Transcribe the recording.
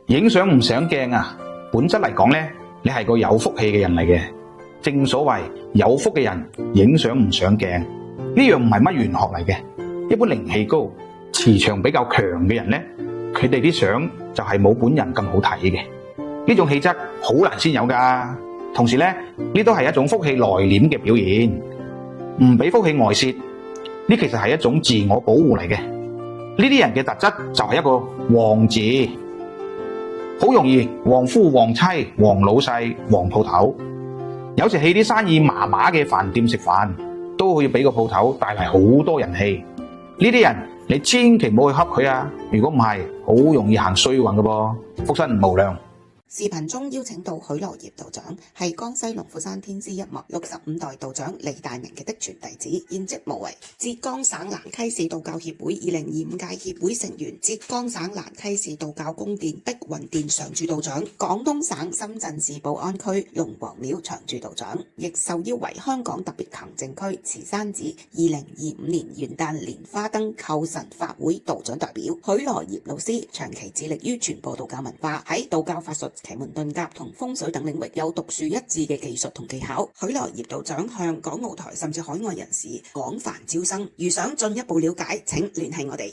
影相唔上鏡啊，本質嚟講呢，你係個有福氣嘅人嚟嘅。正所謂有福嘅人影相唔上鏡，呢樣唔係乜玄學嚟嘅。一般靈氣高、磁場比較強嘅人呢，佢哋啲相就係冇本人咁好睇嘅。呢種氣質好難先有噶。同時呢，呢都係一種福氣內斂嘅表現，唔俾福氣外泄。呢其實係一種自我保護嚟嘅。呢啲人嘅特質就係一個旺字，好容易旺夫旺妻、旺老細、旺鋪頭。有時去啲生意麻麻嘅飯店食飯，都可以俾個鋪頭帶嚟好多人氣。呢啲人你千祈唔好去恰佢啊！如果唔係，好容易行衰運㗎噃，福身無量。視頻中邀請到許羅業道長，係江西龍虎山天師一脈65代道長李大明嘅嫡傳弟子，現職無為浙江省蘭溪市道教協會2025屆協會成員，浙江省蘭溪市道教宮殿碧雲殿常駐道長，廣東省深圳市寶安區龍王廟常駐道長，亦受邀為香港特別行政區慈山寺2025年元旦蓮花燈叩神法會道長代表。許羅業老師長期致力於傳播道教文化，喺道教法術、奇門遁甲同風水等領域有獨樹一幟嘅技術同技巧。許羅業道長向港澳台甚至海外人士廣泛招生，如想進一步了解，請聯繫我哋。